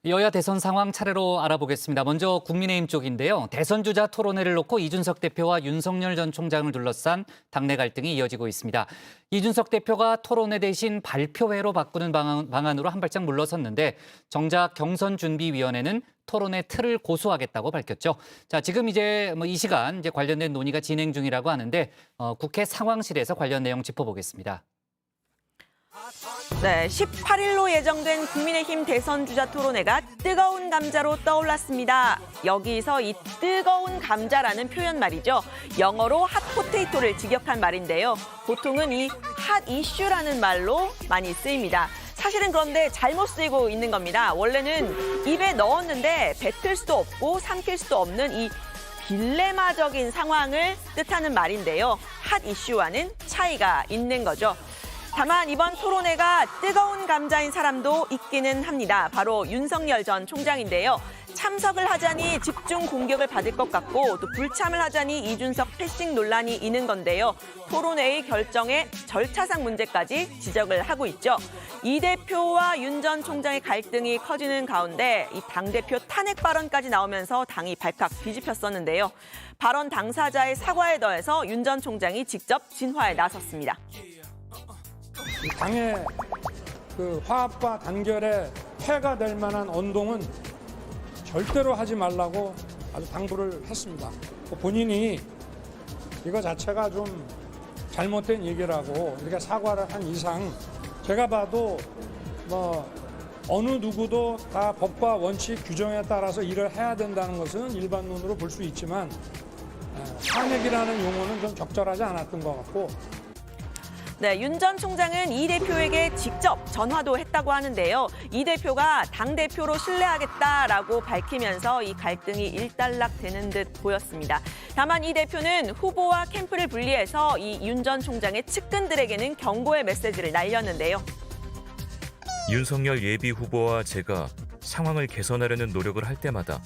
여야 대선 상황 차례로 알아보겠습니다. 먼저 국민의힘 쪽인데요. 대선 주자 토론회를 놓고 이준석 대표와 윤석열 전 총장을 둘러싼 당내 갈등이 이어지고 있습니다. 이준석 대표가 토론회 대신 발표회로 바꾸는 방안으로 한 발짝 물러섰는데 정작 경선준비위원회는 토론회 틀을 고수하겠다고 밝혔죠. 자, 지금 이제 이 시간 관련된 논의가 진행 중이라고 하는데 국회 상황실에서 관련 내용 짚어보겠습니다. 네, 18일로 예정된 국민의힘 대선 주자 토론회가 뜨거운 감자로 떠올랐습니다. 여기서 이 뜨거운 감자라는 표현 말이죠. 영어로 핫포테이토를 직역한 말인데요. 보통은 이 핫 이슈라는 말로 많이 쓰입니다. 사실은 그런데 잘못 쓰이고 있는 겁니다. 원래는 입에 넣었는데 뱉을 수도 없고 삼킬 수도 없는 이 딜레마적인 상황을 뜻하는 말인데요. 핫 이슈와는 차이가 있는 거죠. 다만 이번 토론회가 뜨거운 감자인 사람도 있기는 합니다. 바로 윤석열 전 총장인데요. 참석을 하자니 집중 공격을 받을 것 같고 또 불참을 하자니 이준석 패싱 논란이 있는 건데요. 토론회의 결정에 절차상 문제까지 지적을 하고 있죠. 이 대표와 윤 전 총장의 갈등이 커지는 가운데 이 당대표 탄핵 발언까지 나오면서 당이 발칵 뒤집혔었는데요. 발언 당사자의 사과에 더해서 윤 전 총장이 직접 진화에 나섰습니다. 당의 그 화합과 단결에 폐가 될 만한 언동은 절대로 하지 말라고 아주 당부를 했습니다. 본인이 이거 자체가 좀 잘못된 얘기라고 이렇게 사과를 한 이상 제가 봐도 어느 누구도 다 법과 원칙 규정에 따라서 일을 해야 된다는 것은 일반론으로 볼 수 있지만 탄핵이라는 용어는 좀 적절하지 않았던 것 같고. 네, 윤 전 총장은 이 대표에게 직접 전화도 했다고 하는데요. 이 대표가 당대표로 신뢰하겠다라고 밝히면서 이 갈등이 일단락되는 듯 보였습니다. 다만 이 대표는 후보와 캠프를 분리해서 이 윤 전 총장의 측근들에게는 경고의 메시지를 날렸는데요. 윤석열 예비 후보와 제가 상황을 개선하려는 노력을 할 때마다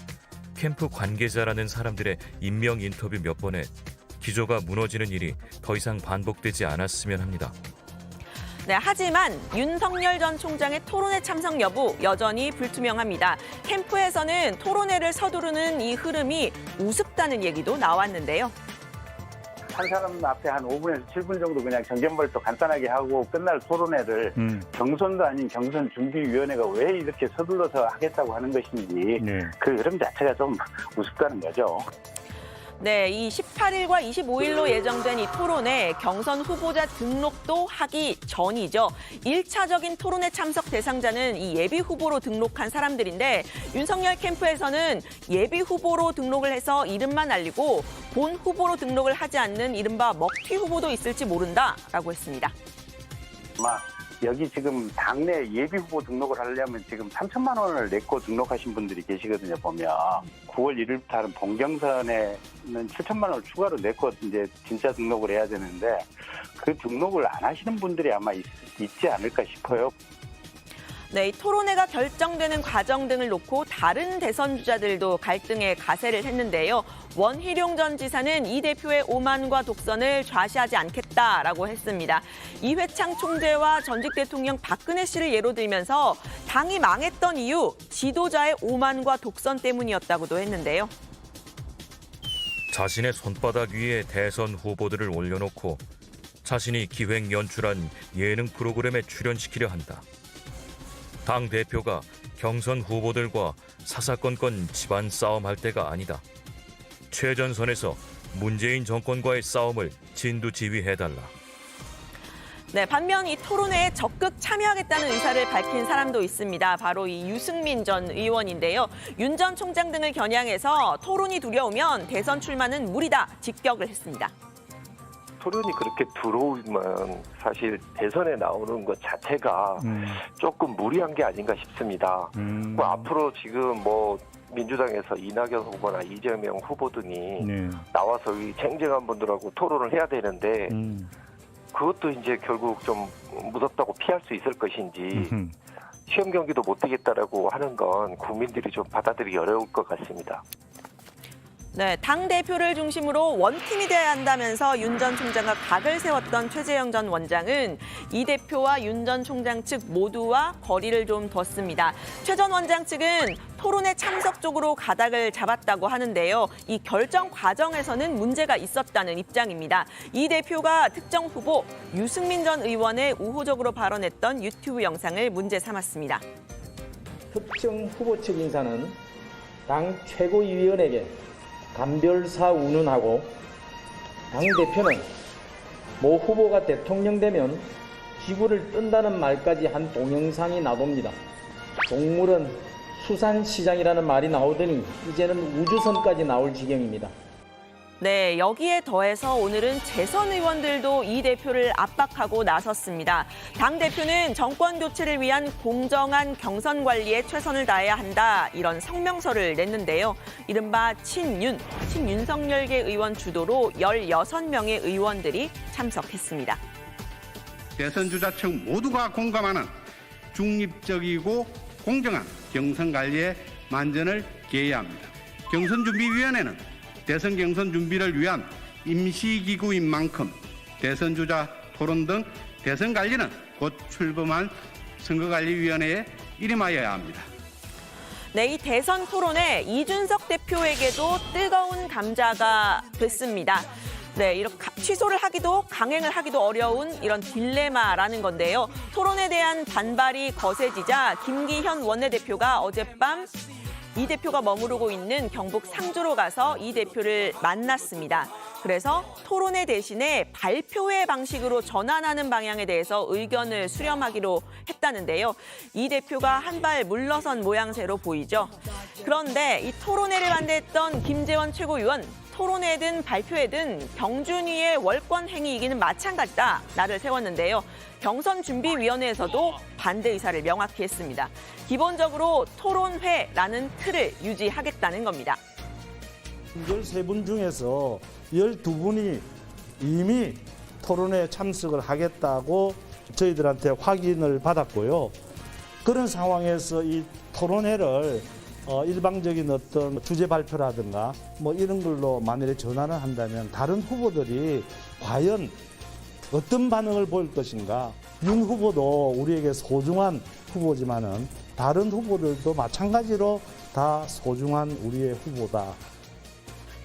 캠프 관계자라는 사람들의 임명 인터뷰 몇 번에 기조가 무너지는 일이 더 이상 반복되지 않았으면 합니다. 네, 하지만 윤석열 전 총장의 토론회 참석 여부 여전히 불투명합니다. 캠프에서는 토론회를 서두르는 이 흐름이 우습다는 얘기도 나왔는데요. 한 사람 앞에 한 5분에서 7분 정도 그냥 정견발표 간단하게 하고 끝날 토론회를 경선도 아닌 경선준비위원회가 왜 이렇게 서둘러서 하겠다고 하는 것인지 그 흐름 자체가 좀 우습다는 거죠. 네, 이 18일과 25일로 예정된 이 토론회 경선 후보자 등록도 하기 전이죠. 1차적인 토론회 참석 대상자는 이 예비 후보로 등록한 사람들인데 윤석열 캠프에서는 예비 후보로 등록을 해서 이름만 알리고 본 후보로 등록을 하지 않는 이른바 먹튀 후보도 있을지 모른다라고 했습니다. 아마 여기 지금 당내 예비 후보 등록을 하려면 지금 3천만 원을 내고 등록하신 분들이 계시거든요. 보면 9월 1일부터 하는 본경선에는 7천만 원을 추가로 내고 이제 진짜 등록을 해야 되는데 그 등록을 안 하시는 분들이 아마 있지 않을까 싶어요. 네, 이 토론회가 결정되는 과정 등을 놓고 다른 대선 주자들도 갈등에 가세를 했는데요. 원희룡 전 지사는 이 대표의 오만과 독선을 좌시하지 않겠다라고 했습니다. 이회창 총재와 전직 대통령 박근혜 씨를 예로 들면서 당이 망했던 이유 지도자의 오만과 독선 때문이었다고도 했는데요. 자신의 손바닥 위에 대선 후보들을 올려놓고 자신이 기획 연출한 예능 프로그램에 출연시키려 한다. 당 대표가 경선 후보들과 사사건건 집안 싸움할 때가 아니다. 최전선에서 문재인 정권과의 싸움을 진두지휘해달라. 네, 반면 이 토론회에 적극 참여하겠다는 의사를 밝힌 사람도 있습니다. 바로 이 유승민 전 의원인데요. 윤 전 총장 등을 겨냥해서 토론이 두려우면 대선 출마는 무리다 직격을 했습니다. 토론이 그렇게 들어오면 사실 대선에 나오는 것 자체가 조금 무리한 게 아닌가 싶습니다. 뭐 앞으로 지금 민주당에서 이낙연 후보나 이재명 후보 등이 나와서 이 쟁쟁한 분들하고 토론을 해야 되는데 그것도 이제 결국 좀 무섭다고 피할 수 있을 것인지 시험 경기도 못 뛰겠다라고 하는 건 국민들이 좀 받아들이기 어려울 것 같습니다. 네, 당 대표를 중심으로 원팀이 돼야 한다면서 윤 전 총장과 각을 세웠던 최재형 전 원장은 이 대표와 윤 전 총장 측 모두와 거리를 좀 뒀습니다. 최 전 원장 측은 토론회 참석 쪽으로 가닥을 잡았다고 하는데요. 이 결정 과정에서는 문제가 있었다는 입장입니다. 이 대표가 특정 후보 유승민 전 의원에 우호적으로 발언했던 유튜브 영상을 문제 삼았습니다. 특정 후보 측 인사는 당 최고위원에게 감별사 운운하고 당대표는 모 후보가 대통령 되면 지구를 뜬다는 말까지 한 동영상이 나옵니다. 동물은 수산시장이라는 말이 나오더니 이제는 우주선까지 나올 지경입니다. 네, 여기에 더해서 오늘은 재선 의원들도 이 대표를 압박하고 나섰습니다. 당 대표는 정권 교체를 위한 공정한 경선 관리에 최선을 다해야 한다, 이런 성명서를 냈는데요. 이른바 친윤석열계 의원 주도로 16명의 의원들이 참석했습니다. 대선 주자 측 모두가 공감하는 중립적이고 공정한 경선 관리에 만전을 기해야 합니다. 경선준비위원회는 대선 경선 준비를 위한 임시기구인 만큼 대선 주자 토론 등 대선 관리는 곧 출범한 선거관리위원회에 일임하여야 합니다. 네, 이 대선 토론회 이준석 대표에게도 뜨거운 감자가 됐습니다. 네, 이렇게 취소를 하기도 강행을 하기도 어려운 이런 딜레마라는 건데요. 토론에 대한 반발이 거세지자 김기현 원내대표가 어젯밤 이 대표가 머무르고 있는 경북 상주로 가서 이 대표를 만났습니다. 그래서 토론회 대신에 발표회 방식으로 전환하는 방향에 대해서 의견을 수렴하기로 했다는데요. 이 대표가 한 발 물러선 모양새로 보이죠. 그런데 이 토론회를 반대했던 김재원 최고위원, 토론회든 발표회든 경준위의 월권 행위이기는 마찬가지다, 날을 세웠는데요. 경선준비위원회에서도 반대 의사를 명확히 했습니다. 기본적으로 토론회라는 틀을 유지하겠다는 겁니다. 13분 중에서 12분이 이미 토론회에 참석을 하겠다고 저희들한테 확인을 받았고요. 그런 상황에서 이 토론회를 일방적인 어떤 주제 발표라든가 뭐 이런 걸로 만일에 전환을 한다면 다른 후보들이 과연 어떤 반응을 보일 것인가. 윤 후보도 우리에게 소중한 후보지만은 다른 후보들도 마찬가지로 다 소중한 우리의 후보다.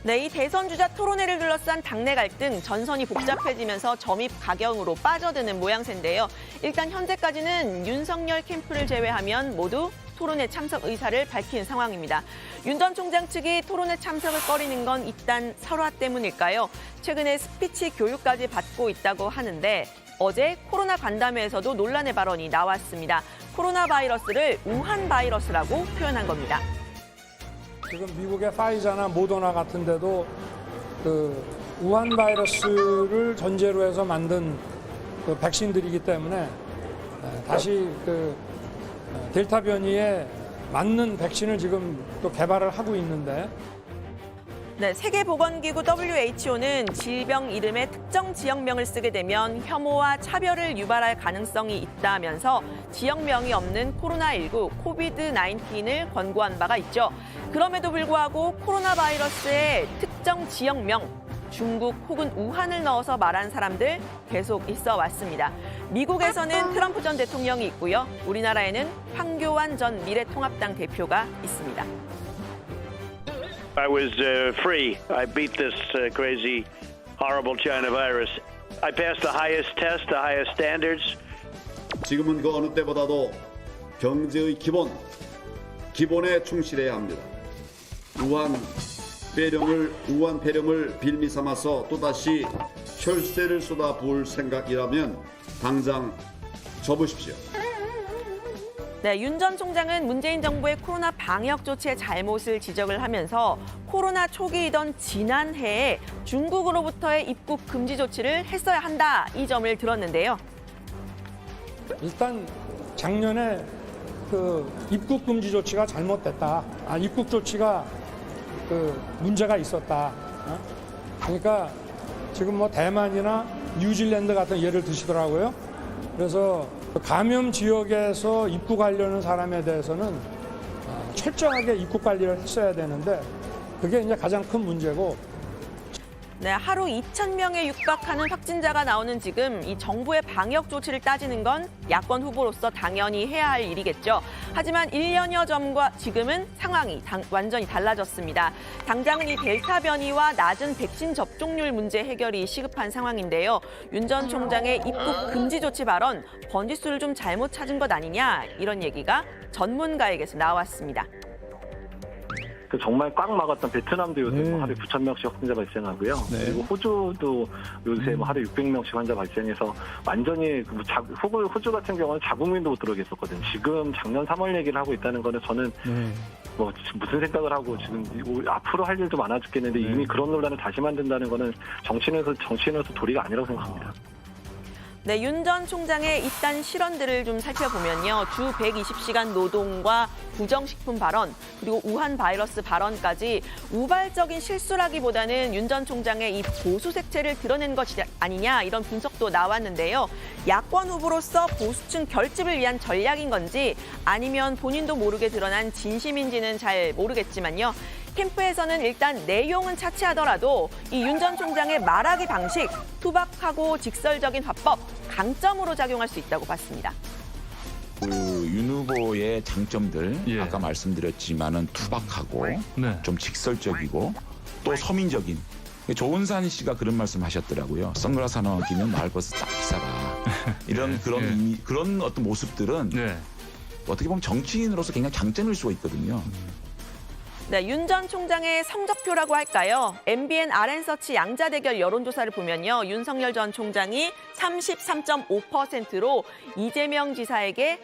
네, 이 대선 주자 토론회를 둘러싼 당내 갈등, 전선이 복잡해지면서 점입 가경으로 빠져드는 모양새인데요. 일단 현재까지는 윤석열 캠프를 제외하면 모두 토론회 참석 의사를 밝힌 상황입니다. 윤 전 총장 측이 토론회 참석을 꺼리는 건 일단 설화 때문일까요? 최근에 스피치 교육까지 받고 있다고 하는데 어제 코로나 간담회에서도 논란의 발언이 나왔습니다. 코로나 바이러스를 우한 바이러스라고 표현한 겁니다. 지금 미국의 파이자나 모더나 같은 데도 그 우한 바이러스를 전제로 해서 만든 그 백신들이기 때문에 다시 그 델타 변이에 맞는 백신을 지금 또 개발을 하고 있는데. 네, 세계보건기구 WHO는 질병 이름에 특정 지역명을 쓰게 되면 혐오와 차별을 유발할 가능성이 있다면서 지역명이 없는 코로나19, 코비드-19을 권고한 바가 있죠. 그럼에도 불구하고 코로나 바이러스의 특정 지역명, 중국 혹은 우한을 넣어서 말한 사람들 계속 있어 왔습니다. 미국에서는 트럼프 전 대통령이 있고요. 우리나라에는 황교안 전 미래통합당 대표가 있습니다. I was free. I beat this crazy, horrible China virus. I passed the highest test, the highest standards. 지금은 그 어느 때보다도 경제의 기본에 충실해야 합니다. 우한 폐렴을 빌미 삼아서 또다시 혈세를 쏟아부을 생각이라면 당장 접으십시오. 네, 윤 전 총장은 문재인 정부의 코로나 방역 조치의 잘못을 지적을 하면서 코로나 초기이던 지난해에 중국으로부터의 입국 금지 조치를 했어야 한다, 이 점을 들었는데요. 일단 작년에 그 입국 금지 조치가 잘못됐다. 입국 조치가 그 문제가 있었다. 그러니까 지금 뭐 대만이나 뉴질랜드 같은 예를 드시더라고요. 그래서 감염 지역에서 입국하려는 사람에 대해서는 철저하게 입국 관리를 했어야 되는데 그게 이제 가장 큰 문제고 네, 하루 2,000명에 육박하는 확진자가 나오는 지금 이 정부의 방역 조치를 따지는 건 야권 후보로서 당연히 해야 할 일이겠죠. 하지만 1년여 전과 지금은 상황이 완전히 달라졌습니다. 당장은 이 델타 변이와 낮은 백신 접종률 문제 해결이 시급한 상황인데요. 윤 전 총장의 입국 금지 조치 발언, 번지수를 좀 잘못 찾은 것 아니냐 이런 얘기가 전문가에게서 나왔습니다. 정말 꽉 막았던 베트남도 요새 뭐 하루에 9,000명씩 확진자 발생하고요. 그리고 호주도 요새 뭐 하루에 600명씩 환자 발생해서 완전히 호주 같은 경우는 자국민도 못 들어오게 했었거든요. 지금 작년 3월 얘기를 하고 있다는 거는 저는 뭐 무슨 생각을 하고 지금 앞으로 할 일도 많아 죽겠는데 이미 그런 논란을 다시 만든다는 거는 정치인으로서 도리가 아니라고 생각합니다. 네, 윤 전 총장의 이딴 실언들을 좀 살펴보면요. 주 120시간 노동과 부정식품 발언, 그리고 우한 바이러스 발언까지 우발적인 실수라기보다는 윤 전 총장의 이 보수 색채를 드러낸 것이 아니냐 이런 분석도 나왔는데요. 야권 후보로서 보수층 결집을 위한 전략인 건지 아니면 본인도 모르게 드러난 진심인지는 잘 모르겠지만요. 캠프에서는 일단 내용은 차치하더라도 이 윤 전 총장의 말하기 방식, 투박하고 직설적인 화법, 강점으로 작용할 수 있다고 봤습니다. 윤 후보의 장점들 아까 말씀드렸지만은 투박하고 좀 직설적이고 또 서민적인 조은산 씨가 그런 말씀하셨더라고요. 선글라스 하나 끼면 마을버스 딱 기사라. 이런 그런 어떤 모습들은 어떻게 보면 정치인으로서 굉장히 장점일 수가 있거든요. 네, 윤 전 총장의 성적표라고 할까요? MBN RN서치 양자 대결 여론조사를 보면요. 윤석열 전 총장이 33.5%로 이재명 지사에게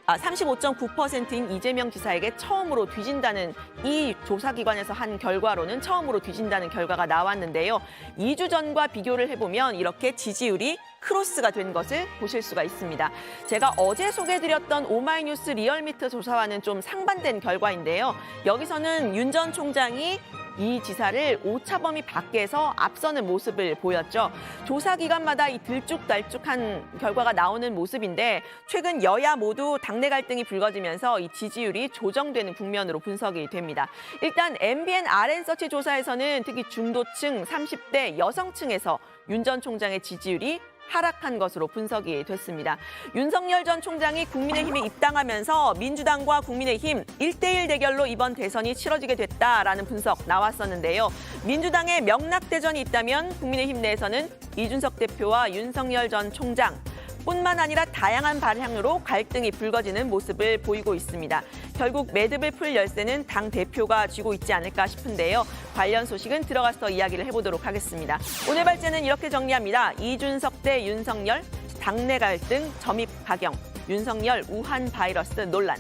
35.9%인 이재명 지사에게 처음으로 뒤진다는 이 조사기관에서 한 결과로는 처음으로 뒤진다는 결과가 나왔는데요. 2주 전과 비교를 해보면 이렇게 지지율이 크로스가 된 것을 보실 수가 있습니다. 제가 어제 소개해드렸던 오마이뉴스 리얼미터 조사와는 좀 상반된 결과인데요. 여기서는 윤 전 총장이 이 지사를 오차범위 밖에서 앞서는 모습을 보였죠. 조사 기관마다 이 들쭉날쭉한 결과가 나오는 모습인데 최근 여야 모두 당내 갈등이 불거지면서 이 지지율이 조정되는 국면으로 분석이 됩니다. 일단 MBN RN서치 조사에서는 특히 중도층 30대 여성층에서 윤 전 총장의 지지율이 하락한 것으로 분석이 됐습니다. 윤석열 전 총장이 국민의힘에 입당하면서 민주당과 국민의힘 1대1 대결로 이번 대선이 치러지게 됐다라는 분석 나왔었는데요. 민주당의 명락대전이 있다면 국민의힘 내에서는 이준석 대표와 윤석열 전 총장 뿐만 아니라 다양한 방향으로 갈등이 불거지는 모습을 보이고 있습니다. 결국 매듭을 풀 열쇠는 당 대표가 쥐고 있지 않을까 싶은데요. 관련 소식은 들어가서 이야기를 해보도록 하겠습니다. 오늘 발제는 이렇게 정리합니다. 이준석 대 윤석열, 당내 갈등, 점입 가경, 윤석열 우한 바이러스 논란.